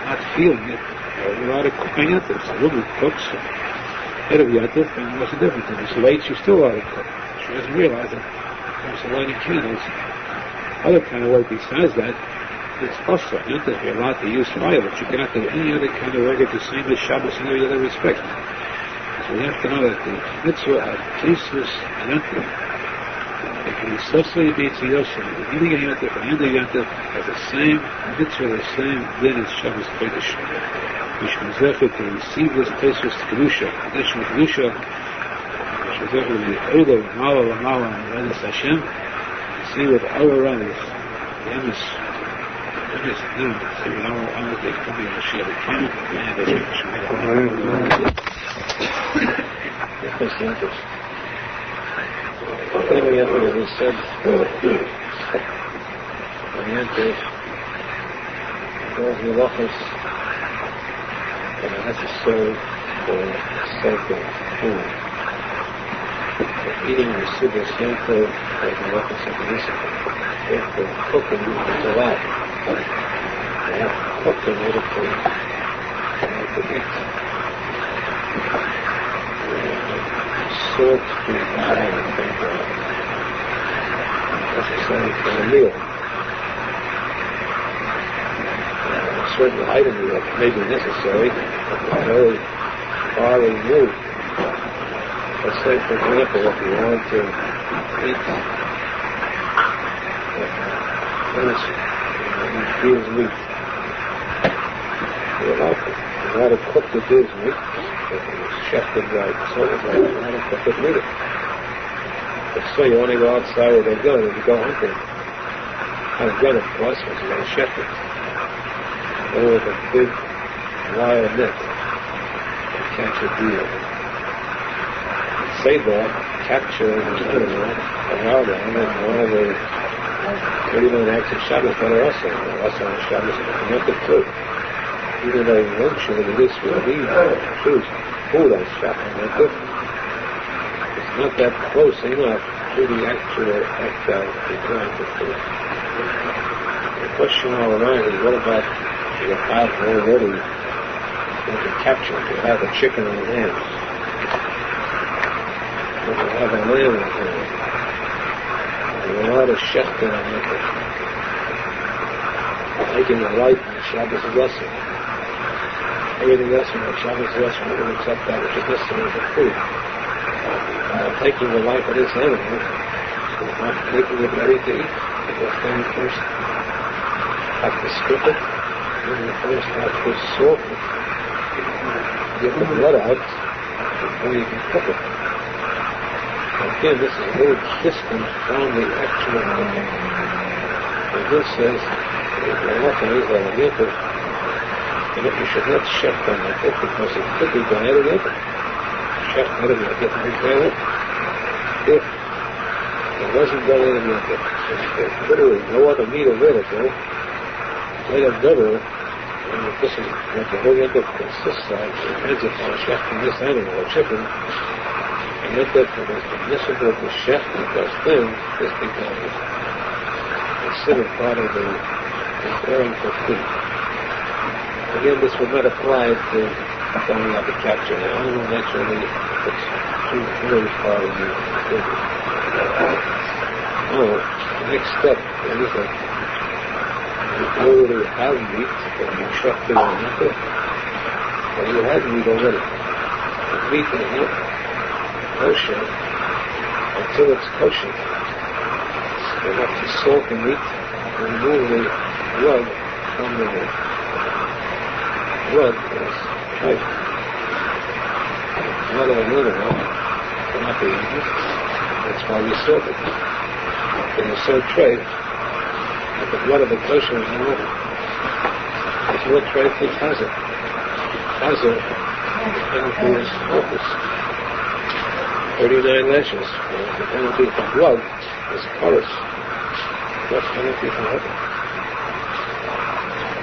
not feeling it, they're allowed to cook on Yom Tov. So a woman cooks ahead of Yom Tov, and what's the difference? If it's late, she's still allowed to cook. She doesn't realize that when she's lighting candles, other kind of work besides that, it's also Yom Tov. You're allowed to use fire, but you cannot do any other kind of work at the same as Shabbos in every other respect. So we have to know that the mitzvah of Teshuva Yom Tov, it can associate be to Yosef, the beginning of Yom Tov and the end of Yom Tov, has the same mitzvah, the same din as Shabbos Kodesh. We should therefore to receive this Teshuva Kedusha, additional Kedusha, we should therefore be Ola, Mala, and Redes Hashem, see with our runners, the Emes, see with our runners, they come in Mashiach, they come in Mashiach. Anyway, as we said, when you enter those halachas that are necessary for sake of food, for eating the Sudas Yom Tov, like the halachas of the discipline, therefore cooking is allowed. They have to cook in order to eat. Salt to necessary for a meal. A certain item that may be necessary, but very far removed. Let's say, for example, if you want to eat deer's meat, you're allowed to cook the deer's meat. Shefted right, sorted right, and I don't cook it with it. But so you want to go outside with a gun and you go hunting. Not a gun, of course, but you got a shepherd. Or with a big wire net to catch a deer. Say that, capture an animal around it, and then one of the 39 acts of Shabbos that are also on Shabbos and connected too. Even though eventually this will be food on Shabbos, it's not that close enough to the actual act of the time to food. The question all around is, what about you have already been captured? You have a chicken in your hands. You have a lamb in your hands. You're not a shechter on it. Taking a light in the Shabbos blessing. everything else from the Shabbos restaurant except that which is necessary for food. Taking the life of this animal, not making it ready to eat. Then you first have to strip it, then you first have to salt it, get the blood out before you can cook it. Again, this is a little distant from the actual cooking. And this says, if you're not going to use that yenter, and if you should not chef on that because it could be done out of it, chef out of it, if it wasn't done out of it, if literally no other meat available, made of double, and this is what the whole yenter consists of, it depends upon chef from this animal or chicken, and yet that it is permissible to chef because then this becomes considered part of the preparing for food. Again, this would not apply to going out to capture an animal. Naturally, it's too very far in the food. The next step is that you already have meat, but you chef it on it, or you have meat already. The meat is not kosher until it's kosher. You have to salt the meat and remove the blood from the meat. Blood is right. Blood of an animal cannot be eaten. That's why we salt it. It is so trade that the blood of the kosher animal is more trade than chazer. Chazer, the penalty is focus. 39 lashes. The penalty for blood is chorus. What's penalty for heaven?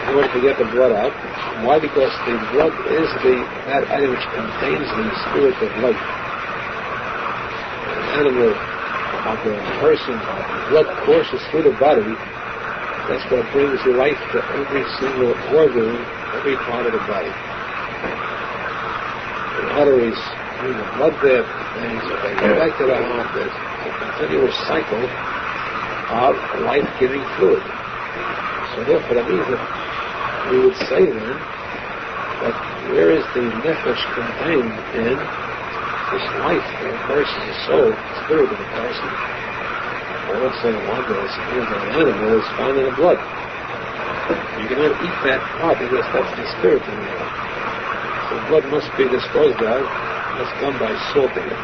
In order to get the blood out. Why? Because the blood is that item which contains the spirit of life. An animal of the person, blood courses through the body. That's what brings life to every single organ, every part of the body. The arteries, the blood there, things, they go back to the heart. There's a continuous cycle of life-giving fluid. So therefore, that means that we would say then that where is the nefesh contained in this life of a person, the soul, the spirit of a person, or let's say one that is spirit of an animal is found in the blood. You cannot eat that part because that's the spirit in the animal. So blood must be disposed of. That's done by salting it.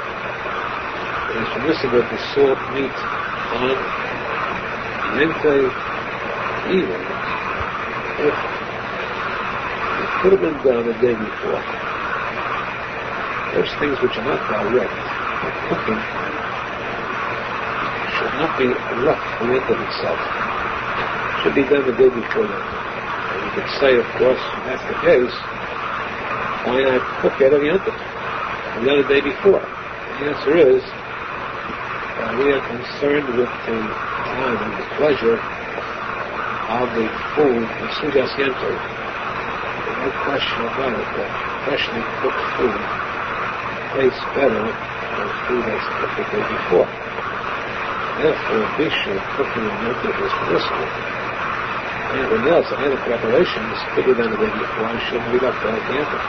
It is permissible to salt meat on yente even if it could have been done the day before. Those things which are not direct cooking should not be left for the yente itself. It should be done the day before that. And you could say, of course, if that's the case, why not cook it every yente? The other day before. The answer is we are concerned with the time and the pleasure of the food, the sudas yenter. No question about it that freshly cooked food tastes better than food that's cooked the day before. Therefore, bishul cooking in yenter is permissible. Anything else, any other preparations could be done the day before and shouldn't be left out the yenter.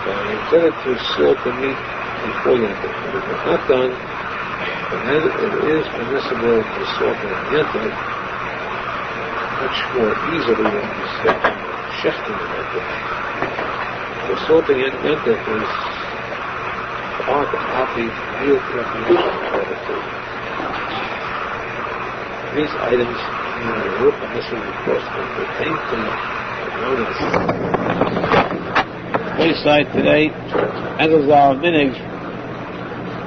So you intended to salt the meat before yenter. If it was not done, then it is permissible to salt the yenter much more easily than to shechting the yenter. The salting yenter is part of the real preparation for the food. These items in the root, and this will of course pertain to wayside today, Arizal minig.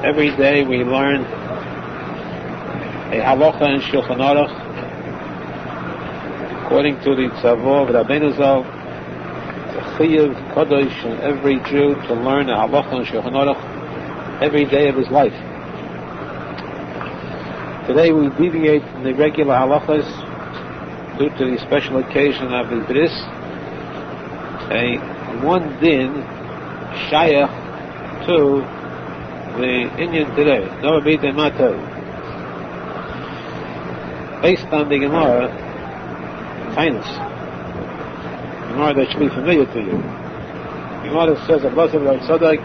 Every day we learn a halacha in Shulchan according to the tzavor of Rabbi Arizal. It's a chiyuv kadosh on every Jew to learn a halacha in Shulchan every day of his life. Today we deviate from the regular halachas due to the special occasion of the bris. One din shayach to the Indian today. No bita mato. Based on the Gemara, Tainus. Gemara that should be familiar to you. The Gemara says a blessed Tzaddik,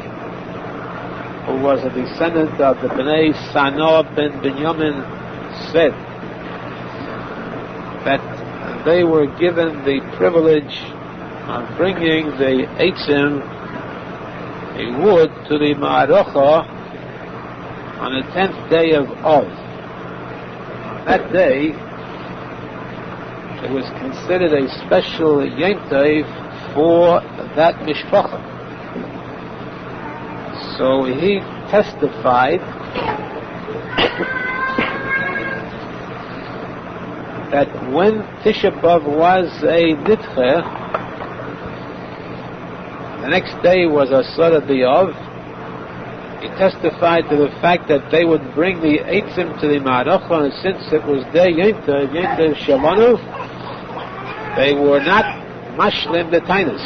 who was a descendant of the Bnei Sano ben Binyamin, said that they were given the privilege of bringing the eitzim, a wood, to the Ma'arocha on the 10th day of Av. That day, it was considered a special Yom Tov for that mishpacha. So he testified that when Tisha B'Av was a nidche, the next day was Asara B'Av. He testified to the fact that they would bring the eitzim to the Ma'arocha, and since it was their Yom Tov Shalanu, they were not mashlim the tainus.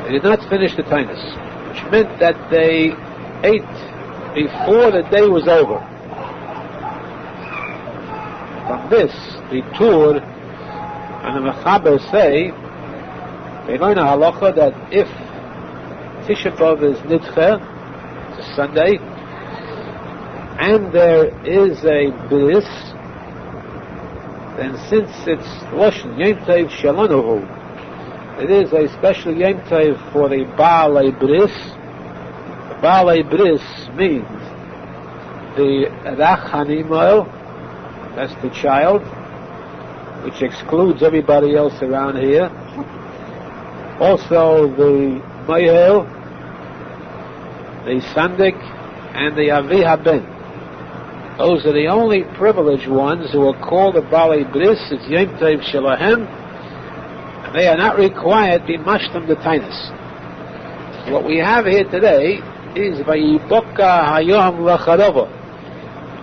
They did not finish the tainus, which meant that they ate before the day was over. From this, the Tur and the Mechaber say, they learn a halacha that if Tisha B'Av is nidche, it's a Sunday, and there is a bris, then since it's Loshen Yom Tov Shalonuhu, it is a special Yom Tov for the Baalei Bris. The Baalei Bris means the Rach Hanimoel, that's the child, which excludes everybody else around here. Also the Mayel, the Sandik, and the Avi Haben. Those are the only privileged ones who are called the Baalei Bris. It's Yom Tov Shalahem. They are not required to be mashlim the tainus. What we have here today is Vayiboka Hayom Lacharova,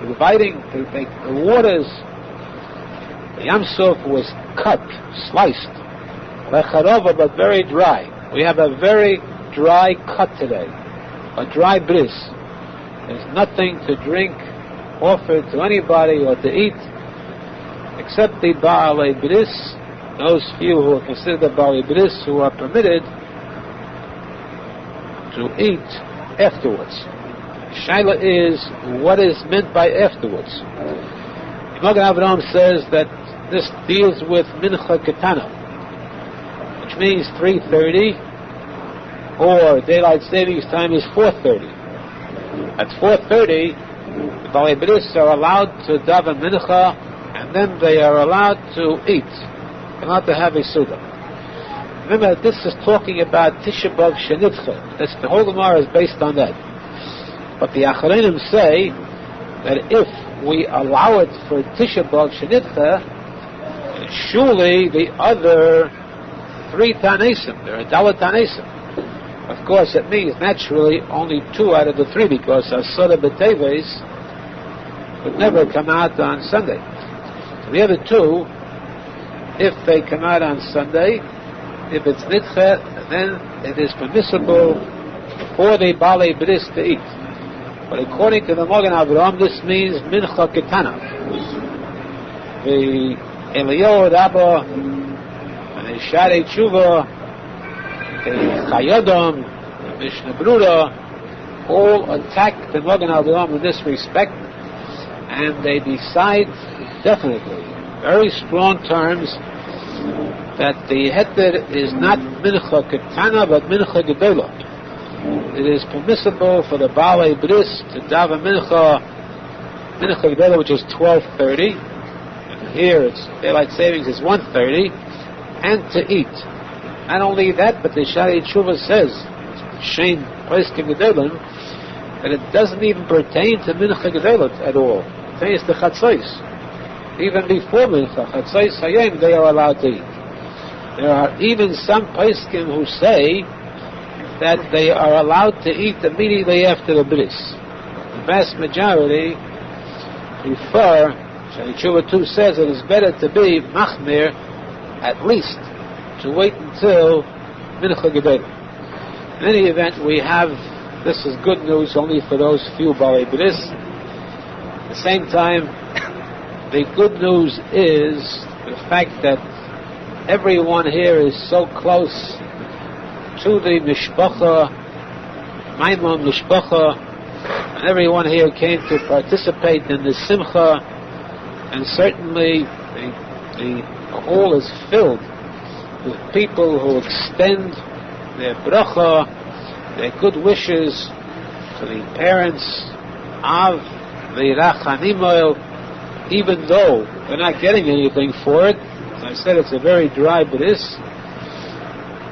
dividing the waters. The Yam Suf was cut, sliced, Lacharova, but very dry. We have a very dry cut today, a dry bris. There's nothing to drink offered to anybody or to eat except the Baalei Bris. Those few who are considered the Baalei Bris who are permitted to eat afterwards. Shaila is, what is meant by afterwards? R Avraham says that this deals with Mincha Ketana, which means 3:30, or daylight savings time is 4:30. At 4:30, the Baalei Bris are allowed to daven Mincha, and then they are allowed to eat. Allowed to have a Suda. Remember, this is talking about Tisha B'Av Shenitcha. That's the whole Gemara is based on that. But the Acharonim say that if we allow it for Tisha B'Av Shenitcha, surely the other 3 Tanesim, there are Dalet Tanesim. Of course, it means naturally only 2 out of the 3, because Asara B'Teves would never come out on Sunday. So the other 2, if they come out on Sunday, if it's nidche, then it is permissible for the Baalei Bris to eat. But according to the Magen Avraham, this means Mincha Ketana. The Eliyahu Rabbah, and the Sharei Teshuva, the Chayodam, the Mishnah Brura, all attack the Magen Avraham in this respect, and they decide definitely, very strong terms, that the heter is not Mincha Ketana but Mincha Gedola. It is permissible for the Baalei Bris to daven Mincha Gedola, which is 12:30. Here it's daylight savings is 1:30, and to eat. Not only that, but the Sharei Teshuva says, Shein Posek Gedolim, that it doesn't even pertain to Mincha Gedola at all. It pertains to Chatzos. Even before Mincha, Chatzos Hayom, they are allowed to eat. There are even some poskim who say that they are allowed to eat immediately after the bris. The vast majority prefer, Sharei Teshuva too says, it is better to be machmir, at least, to wait until Mincha Gedolim. In any event, we have, this is good news only for those few Baalei Bris. At the same time, the good news is the fact that everyone here is so close to the mishpacha, Maimon mishpacha, and everyone here came to participate in the simcha, and certainly the hall is filled with people who extend their bracha, their good wishes to the parents of the Rachanimoil, even though they're not getting anything for it. As I said, it's a very dry bris,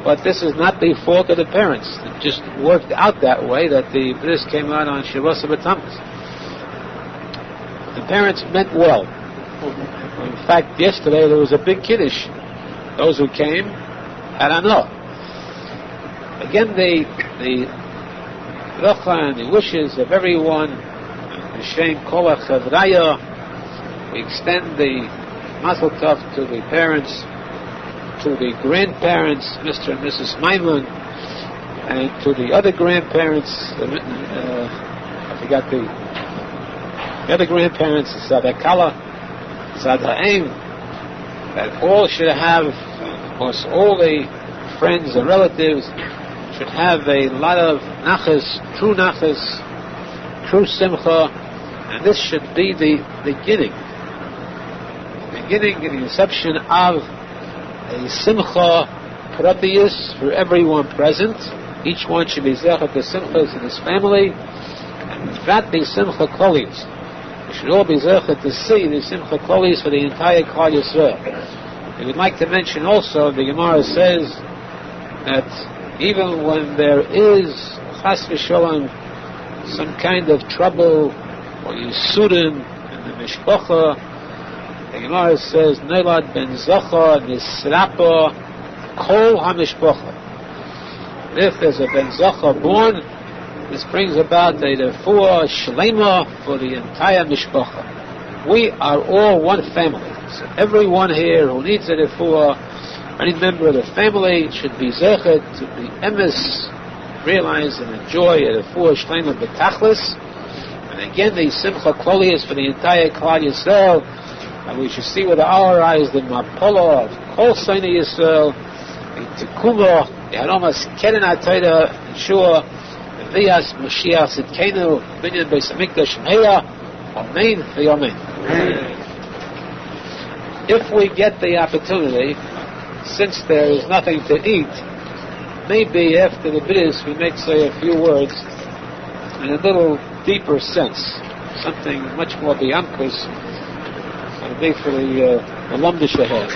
but this is not the fault of the parents. It just worked out that way, that the bris came out on Shavuos B'Tammuz. The parents meant well. In fact, yesterday there was a big kiddush. Those who came had anah. Again, the bracha and the wishes of everyone, B'Shem Kol HaChavraya, we extend the mazel tov to the parents, to the grandparents, Mr. and Mrs. Maimon, and to the other grandparents, I forgot the other grandparents, Zadakala, Zadaim, that all should have, of course, all the friends and relatives should have a lot of nachas, true simcha, and this should be the beginning and the inception of a simcha pratius for everyone present. Each one should be zechet the simchas in his family, and that the simcha klolius. We should all be zechet to see the simcha klolius for the entire Klal Yisrael. We would like to mention also, the Gemara says that even when there is chas v'sholom some kind of trouble or yisurim in the mishpacha, the Gemara says Nolad ben Zochar nisrapa kol hamishpacha. If there's a ben Zochar born, this brings about a refuah shlema for the entire mishpacha. We are all one family, so everyone here who needs a refuah, any member of the family, should be zechet to be emes, realize and enjoy a refuah shlema b'tachlis. And again, the simcha klolius for the entire Klal Yisrael, and we should see with our eyes the mapolo of kol Seinei Yisrael, the tikuma, the haromas keren ha'Torah, Yeshua, the vias Mashiach Tzidkenu, binyan beis hamikdash meira, amen v'amen. If we get the opportunity, since there is nothing to eat, maybe after the bris we may say a few words in a little deeper sense, something much more beyondkus, and be for the Lamdish ahead.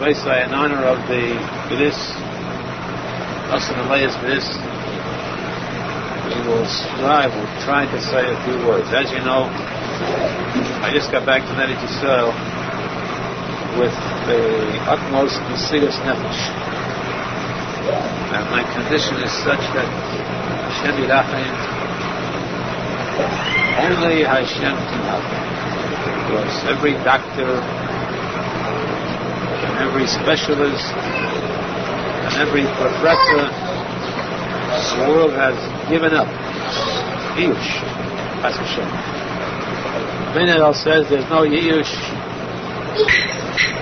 I say in honor of the bris, us and the layers bris, we'll try to say a few words. As you know, I just got back to Eretz Yisrael with the utmost mesirus nefesh, and my condition is such that Hashem yirachem, only Hashem can help, because every doctor and every specialist and every professor the world has given up. Yiyush, Chas v'sholom. Menachem says there's no Yiyush.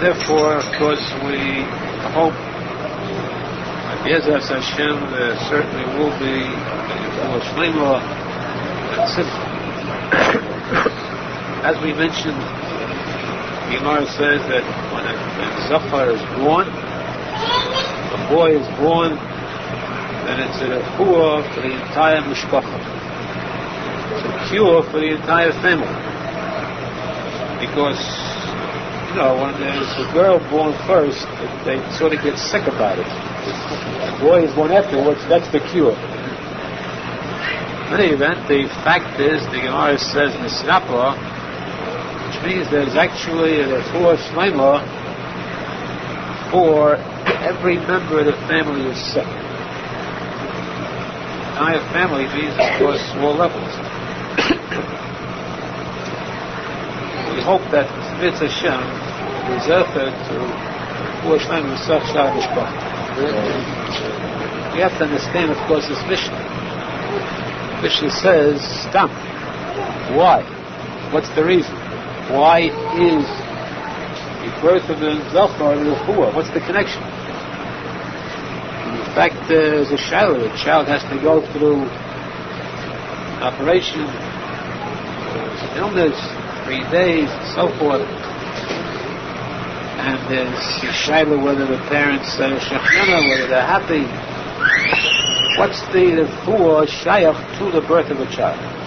Therefore, of course, we hope that Yezras Hashem there certainly will be a Shlema and Simcha. As we mentioned, Gemara says that when a Zochar is born, a boy is born, then it's a refuah for the entire mishpacha. It's a cure for the entire family. Because, when there's a girl born first, they sort of get sick about it. The boy is born afterwards, that's the cure. In any event, the fact is, the Gemara says Nisrapa, which means there's actually a refuah shlema for every member of the family is sick. The entire family means, of course, all levels. We hope that Mitzvah Hashem is effort to You have to understand, of course, this Mishnah. Mishnah says, stop. Why? What's the reason? Why is the birth of the Zohar and the Refuah? What's the connection? In fact, there's a shadow. The child has to go through an operation, illness, 3 days, and so forth. And there's a shadow whether the parents shechana, whether they're happy. What's the Refuah shayach to the birth of a child?